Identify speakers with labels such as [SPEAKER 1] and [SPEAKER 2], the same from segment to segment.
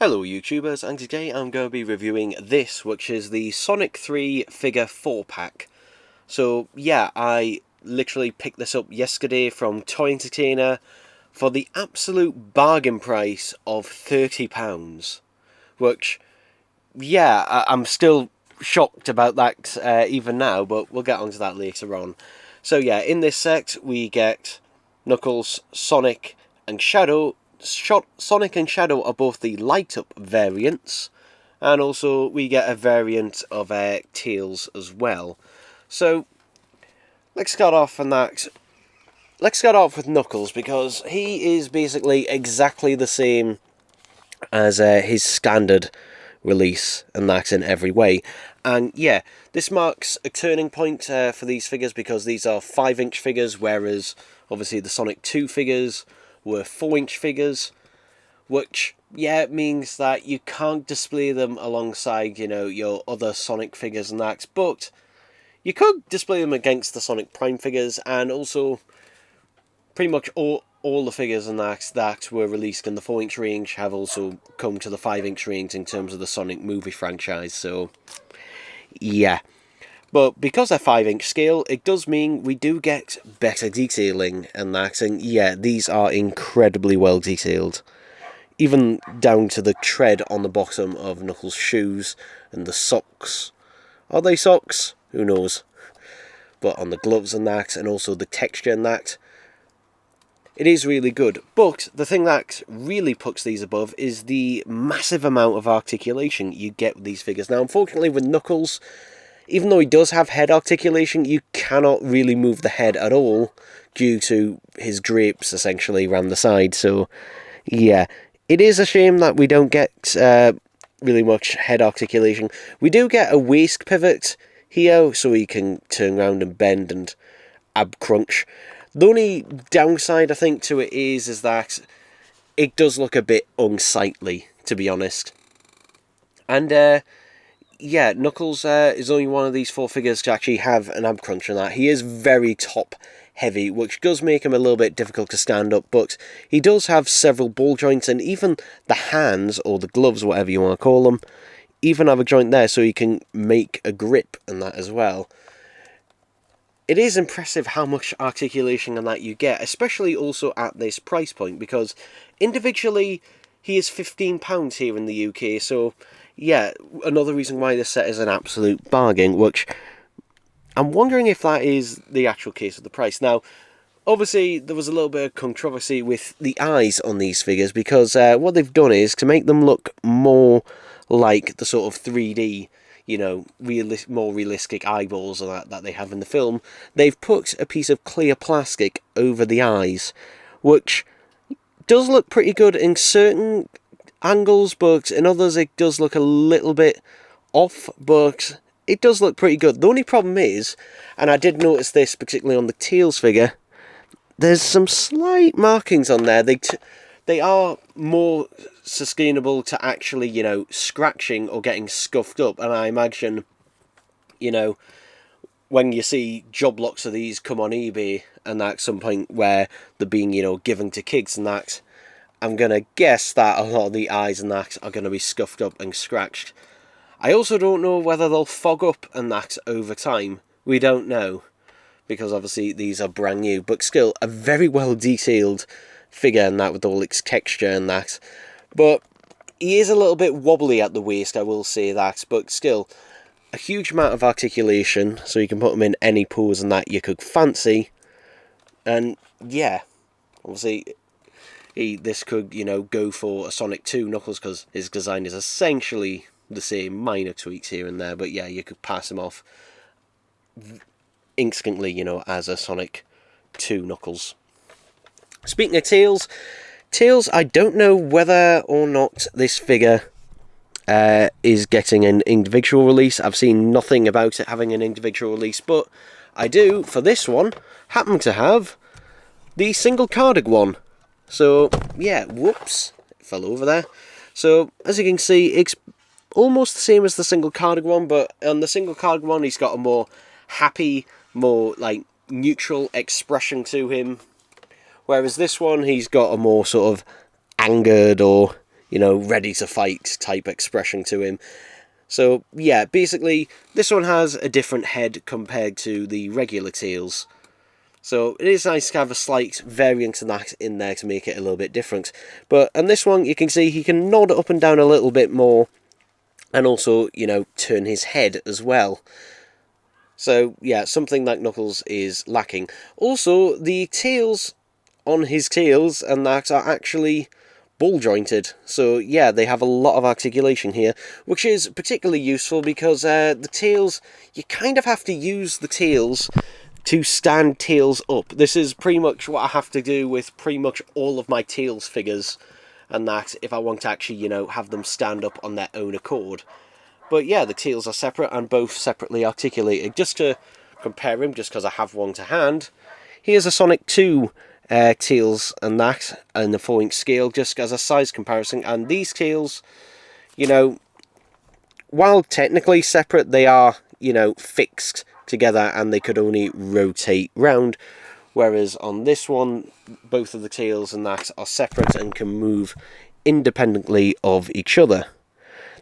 [SPEAKER 1] Hello YouTubers, and today I'm going to be reviewing this, which is the Sonic 3 figure 4-pack. So yeah, I literally picked this up yesterday from Toy Entertainer for the absolute bargain price of £30. Which, yeah, I'm still shocked about that even now, but we'll get onto that later on. So yeah, in this set we get Knuckles, Sonic and Shaddow. Sonic and Shaddow are both the light-up variants, and also we get a variant of Tails as well. So let's start off on that. Let's start off with Knuckles, because he is basically exactly the same as his standard release, and that's in every way. And yeah, this marks a turning point for these figures, because these are 5-inch figures, whereas obviously the Sonic 2 figures were 4-inch figures, which, yeah, means that you can't display them alongside, you know, your other Sonic figures and that, but you could display them against the Sonic Prime figures, and also pretty much all the figures and that were released in the 4-inch range have also come to the 5-inch range in terms of the Sonic movie franchise, so yeah. But because they're 5-inch scale, it does mean we do get better detailing and that, and yeah, these are incredibly well detailed. Even down to the tread on the bottom of Knuckles' shoes and the socks. Are they socks? Who knows? But on the gloves and that, and also the texture and that, it is really good. But the thing that really puts these above is the massive amount of articulation you get with these figures. Now, unfortunately, with Knuckles, even though he does have head articulation, you cannot really move the head at all due to his drapes, essentially, around the side. So, yeah, it is a shame that we don't get really much head articulation. We do get a waist pivot here, so he can turn around and bend and ab crunch. The only downside, I think, to it is that it does look a bit unsightly, to be honest. And, yeah, Knuckles is only one of these 4 figures to actually have an ab crunch on that. He is very top heavy, which does make him a little bit difficult to stand up, but he does have several ball joints, and even the hands, or the gloves, whatever you want to call them, even have a joint there so he can make a grip and that as well. It is impressive how much articulation and that you get, especially also at this price point, because individually he is £15 here in the UK, so yeah, another reason why this set is an absolute bargain, which I'm wondering if that is the actual case of the price. Now, obviously, there was a little bit of controversy with the eyes on these figures, because what they've done is, to make them look more like the sort of 3D, you know, more realistic eyeballs that they have in the film, they've put a piece of clear plastic over the eyes, which does look pretty good in certain angles, but in others it does look a little bit off, but it does look pretty good. The only problem is, and I did notice this particularly on the Tails figure, there's some slight markings on there. They are more sustainable to actually, you know, scratching or getting scuffed up, and I imagine, you know, when you see job lots of these come on eBay and that at some point where they're being, you know, given to kids and that, I'm going to guess that a lot of the eyes and that are going to be scuffed up and scratched. I also don't know whether they'll fog up and that over time. We don't know, because obviously these are brand new, but still a very well detailed figure and that, with all its texture and that. But he is a little bit wobbly at the waist, I will say that, but still a huge amount of articulation, so you can put him in any pose and that you could fancy. And yeah, obviously this could, you know, go for a Sonic 2 Knuckles, because his design is essentially the same, minor tweaks here and there, but yeah, you could pass him off instantly, you know, as a Sonic 2 Knuckles. Speaking of Tails, I don't know whether or not this figure is getting an individual release. I've seen nothing about it having an individual release, but I do, for this one, happen to have the single carded one. So, yeah, whoops, it fell over there. So, as you can see, it's almost the same as the single carded one, but on the single carded one, he's got a more happy, more, like, neutral expression to him. Whereas this one, he's got a more sort of angered, or, you know, ready to fight type expression to him. So, yeah, basically, this one has a different head compared to the regular Tails. So, it is nice to have a slight variant in that in there to make it a little bit different. But on this one, you can see he can nod up and down a little bit more, and also, you know, turn his head as well. So, yeah, something that Knuckles is lacking. Also, the tails on his tails and that are actually ball jointed, so yeah, they have a lot of articulation here, which is particularly useful because the tails, you kind of have to use the tails to stand tails up. This is pretty much what I have to do with pretty much all of my tails figures, and that if I want to actually, you know, have them stand up on their own accord. But yeah, the tails are separate and both separately articulated. Just to compare him, just because I have one to hand, here's a Sonic 2 tails and that, and the 4-inch scale, just as a size comparison. And these tails, you know, while technically separate, they are, you know, fixed together and they could only rotate round. Whereas on this one, both of the tails and that are separate and can move independently of each other.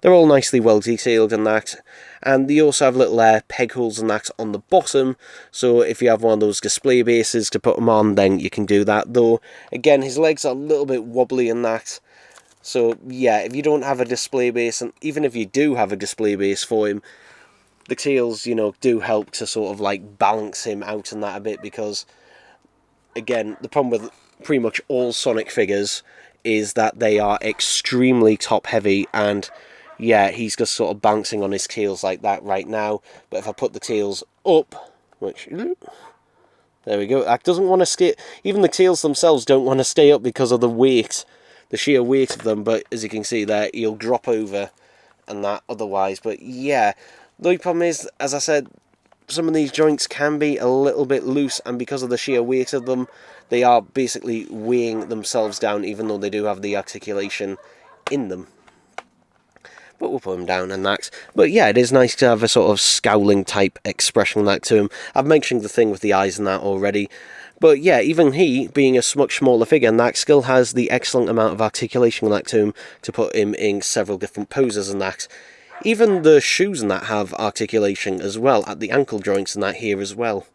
[SPEAKER 1] They're all nicely well detailed and that, and they also have little peg holes and that on the bottom, so if you have one of those display bases to put them on, then you can do that. Though, again, his legs are a little bit wobbly in that, so yeah, if you don't have a display base, and even if you do have a display base for him, the tails, you know, do help to sort of like balance him out and that a bit, because, again, the problem with pretty much all Sonic figures is that they are extremely top heavy, and yeah, he's just sort of bouncing on his tails like that right now. But if I put the tails up, which, there we go, that doesn't want to stay, even the tails themselves don't want to stay up because of the weight, the sheer weight of them. But as you can see there, he'll drop over and that otherwise. But yeah, the only problem is, as I said, some of these joints can be a little bit loose, and because of the sheer weight of them, they are basically weighing themselves down, even though they do have the articulation in them. But we'll put him down and that. But yeah, it is nice to have a sort of scowling type expression like to him. I've mentioned the thing with the eyes and that already. But yeah, even he, being a much smaller figure, and that still has the excellent amount of articulation like to him to put him in several different poses and that. Even the shoes and that have articulation as well, at the ankle joints and that here as well.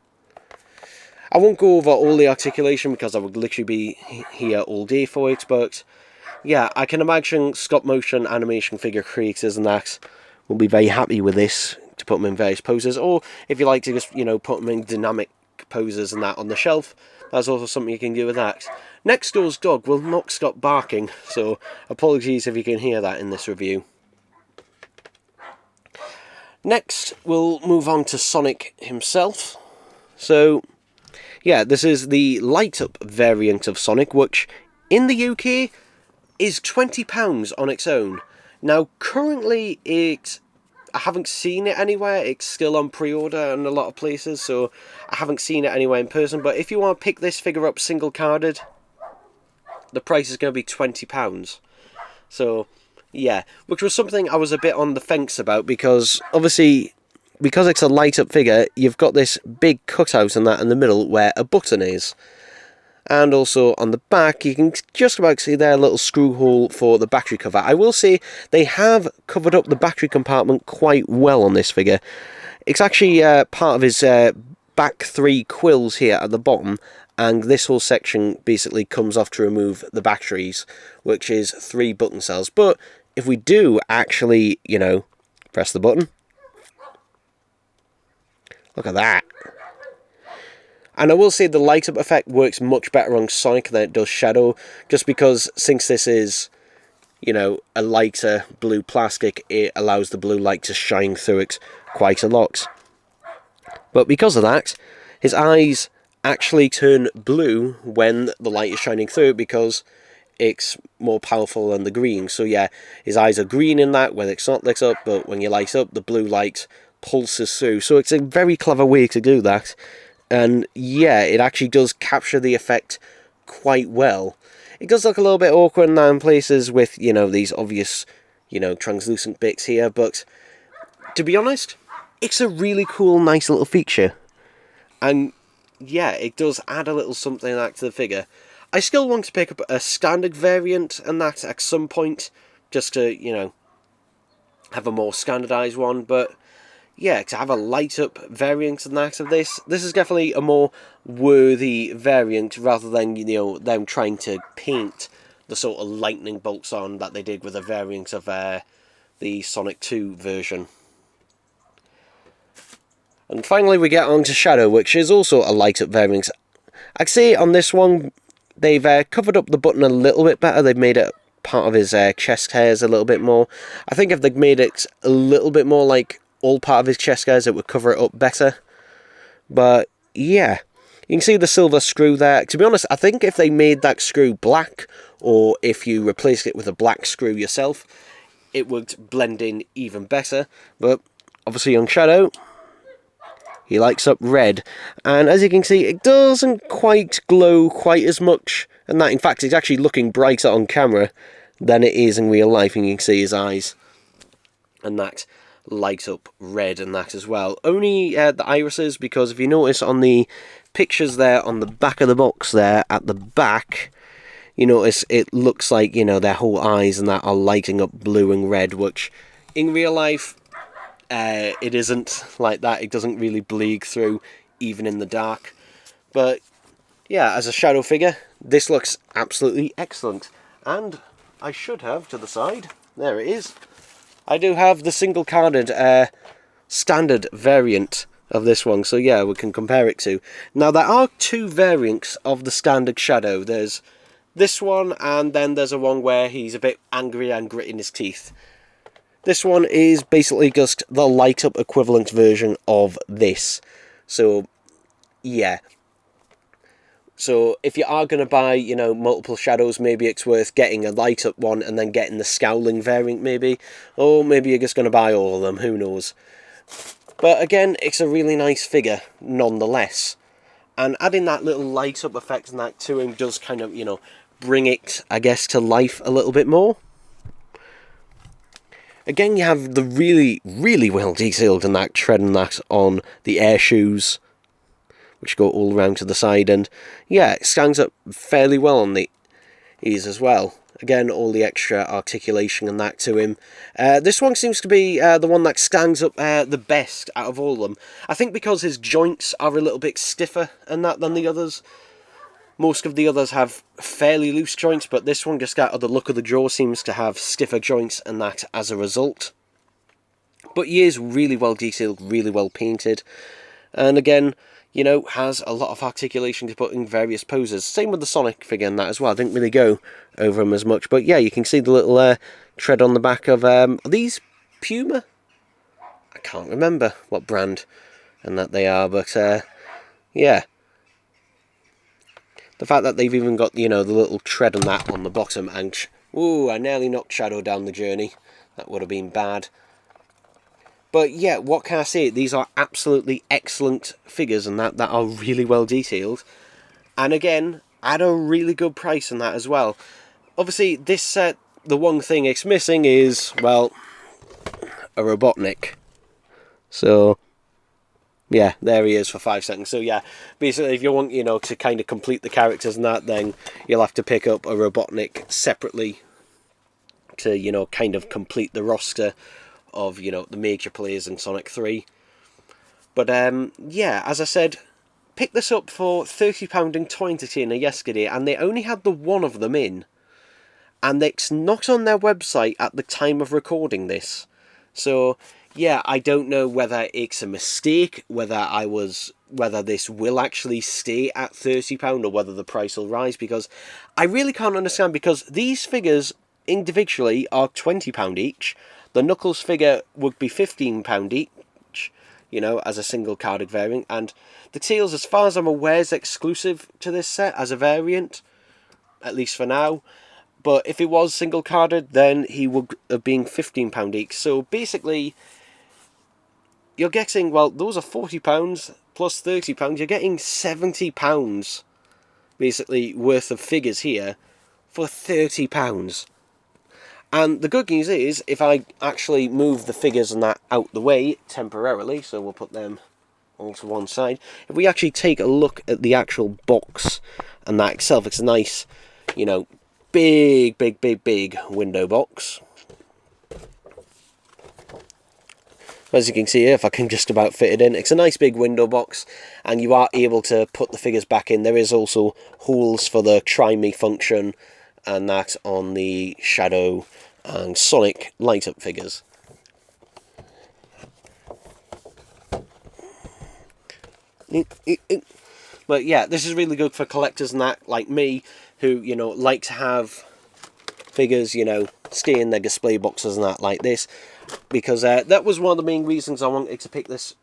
[SPEAKER 1] I won't go over all the articulation because I would literally be here all day for it, but yeah, I can imagine stop-motion animation figure creators and that will be very happy with this, to put them in various poses, or if you like to just, you know, put them in dynamic poses and that on the shelf, that's also something you can do with that. Next door's dog will not stop barking, so apologies if you can hear that in this review. Next, we'll move on to Sonic himself. So, yeah, this is the light-up variant of Sonic, which in the UK is £20 on its own. Now, currently, I haven't seen it anywhere. It's still on pre-order in a lot of places, so I haven't seen it anywhere in person. But if you want to pick this figure up single-carded, the price is going to be £20. So, yeah, which was something I was a bit on the fence about, because obviously, because it's a light-up figure, you've got this big cutout and that in the middle where a button is. And also on the back, you can just about see there a little screw hole for the battery cover. I will say they have covered up the battery compartment quite well on this figure. It's actually part of his back 3 quills here at the bottom, and this whole section basically comes off to remove the batteries, which is 3 button cells. But if we do actually, you know, press the button, look at that. And I will say the light-up effect works much better on Sonic than it does Shaddow, just because since this is, you know, a lighter blue plastic, it allows the blue light to shine through it quite a lot. But because of that, his eyes actually turn blue when the light is shining through it, because it's more powerful than the green. So yeah, his eyes are green in that when it's not lit up, but when you light up, the blue light pulses through. So it's a very clever way to do that. And yeah, it actually does capture the effect quite well. It does look a little bit awkward now in places with, you know, these obvious, you know, translucent bits here, but to be honest, it's a really cool, nice little feature. And yeah, it does add a little something like to the figure. I still want to pick up a standard variant and that at some point, just to, you know, have a more standardised one. But yeah, to have a light up variant than that of this is definitely a more worthy variant, rather than, you know, them trying to paint the sort of lightning bolts on that they did with a variant of the Sonic 2 version. And finally we get on to Shaddow, which is also a light up variant. I'd say on this one they've covered up the button a little bit better. They've made it part of his chest hairs a little bit more. I think if they'd made it a little bit more like all part of his chest hairs, it would cover it up better. But yeah, you can see the silver screw there. To be honest, I think if they made that screw black, or if you replaced it with a black screw yourself, it would blend in even better. But obviously on Shaddow, he lights up red, and as you can see, it doesn't quite glow quite as much, and that, in fact, it's actually looking brighter on camera than it is in real life, and you can see his eyes and that light up red and that as well. Only the irises, because if you notice on the pictures there on the back of the box there at the back, you notice it looks like, you know, their whole eyes and that are lighting up blue and red, which in real life it isn't like that. It doesn't really bleed through even in the dark. But yeah, as a Shaddow figure, this looks absolutely excellent. And I should have to the side, there it is, I do have the single carded standard variant of this one, so yeah, we can compare it to. Now there are two variants of the standard Shaddow. There's this one, and then there's a one where he's a bit angry and gritting his teeth. This one is basically just the light up equivalent version of this. So yeah. So if you are going to buy, you know, multiple Shaddows, maybe it's worth getting a light up one and then getting the scowling variant maybe. Or maybe you're just going to buy all of them, who knows. But again, it's a really nice figure nonetheless. And adding that little light up effect and that to him does kind of, you know, bring it, I guess, to life a little bit more. Again, you have the really, really well detailed and that tread and that on the air shoes, which go all around to the side, and yeah, it stands up fairly well on the ears as well. Again, all the extra articulation and that to him. This one seems to be the one that stands up the best out of all of them. I think because his joints are a little bit stiffer and that than the others. Most of the others have fairly loose joints, but this one, just out of the look of the jaw, seems to have stiffer joints and that as a result. But he is really well detailed, really well painted, and again, you know, has a lot of articulation to put in various poses. Same with the Sonic figure and that as well. I didn't really go over him as much, but yeah, you can see the little tread on the back of, are these Puma? I can't remember what brand and that they are, but yeah. The fact that they've even got, you know, the little tread on that on the bottom, and ooh, I nearly knocked Shaddow down the journey. That would have been bad. But yeah, what can I say? These are absolutely excellent figures and that are really well detailed. And again, at a really good price on that as well. Obviously, this set, the one thing it's missing is, well, a Robotnik. So yeah, there he is for 5 seconds. So yeah, basically if you want, you know, to kind of complete the characters and that, then you'll have to pick up a Robotnik separately to, you know, kind of complete the roster of, you know, the major players in Sonic 3. But yeah, as I said, picked this up for £30 in Toy Entertainer yesterday, and they only had the one of them in. And it's not on their website at the time of recording this. So yeah, I don't know whether it's a mistake, whether this will actually stay at £30 or whether the price will rise, because I really can't understand, because these figures individually are £20 each. The Knuckles figure would be £15 each, you know, as a single carded variant, and the Tails, as far as I'm aware, is exclusive to this set as a variant, at least for now. But if it was single carded, then he would have been £15 each. So basically, you're getting, well, those are £40 plus £30. You're getting £70 basically worth of figures here for £30. And the good news is, if I actually move the figures and that out the way temporarily, so we'll put them all to one side, if we actually take a look at the actual box and that itself, it's a nice, you know, big window box. as you can see here, if I can just about fit it in, it's a nice big window box, and you are able to put the figures back in. There is also holes for the try me function, and that on the Shaddow and Sonic light up figures. But yeah, this is really good for collectors and that, like me, who, you know, like to have figures, you know, stay in their display boxes and that like this, because that was one of the main reasons I wanted to pick this.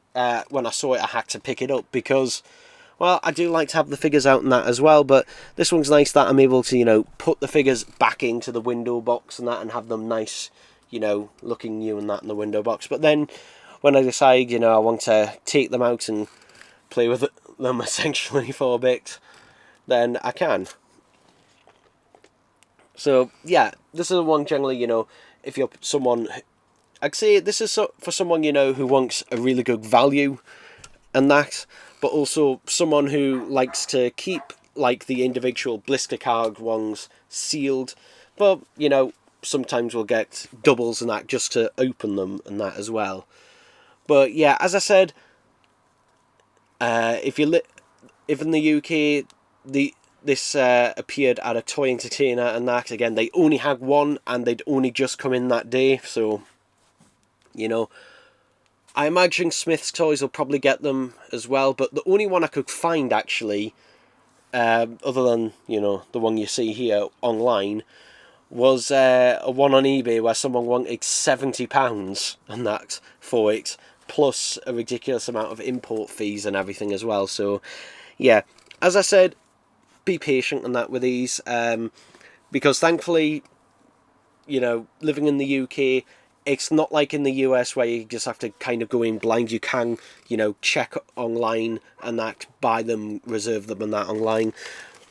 [SPEAKER 1] When I saw it, I had to pick it up, because, well, I do like to have the figures out and that as well, but this one's nice that I'm able to, you know, put the figures back into the window box and that, and have them nice, you know, looking new and that in the window box. But then when I decide, you know, I want to take them out and play with them essentially for a bit, then I can. So yeah, this is one generally, you know, if you're someone, I'd say this is for someone, you know, who wants a really good value and that, but also someone who likes to keep, like, the individual blister card ones sealed, but, you know, sometimes we'll get doubles and that just to open them and that as well. But yeah, as I said, if in the UK, this appeared at a toy entertainer and that, again, they only had one and they'd only just come in that day, so, you know, I imagine Smith's Toys will probably get them as well, but the only one I could find, actually, other than, you know, the one you see here online, was a one on eBay where someone wanted £70 and that for it, plus a ridiculous amount of import fees and everything as well. So yeah, as I said, be patient and that with these, because thankfully, you know, living in the UK, it's not like in the US where you just have to kind of go in blind. You can, you know, check online and that, buy them, reserve them and that online.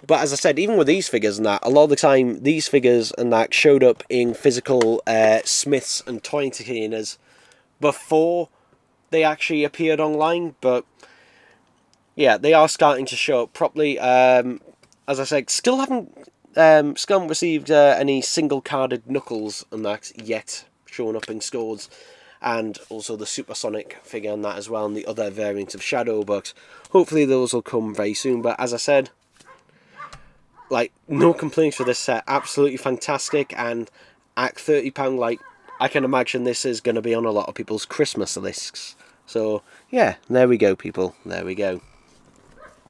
[SPEAKER 1] But as I said, even with these figures and that, a lot of the time, these figures and that showed up in physical Smiths and toy entertainers before they actually appeared online. But yeah, they are starting to show up properly. As I said, still haven't received any single-carded Knuckles and that yet showing up in stores. And also the Supersonic figure and that as well, and the other variants of Shaddow, but hopefully those will come very soon. But as I said, like, no complaints for this set. Absolutely fantastic, and at £30, like, I can imagine this is going to be on a lot of people's Christmas lists. So, yeah, there we go, people. There we go.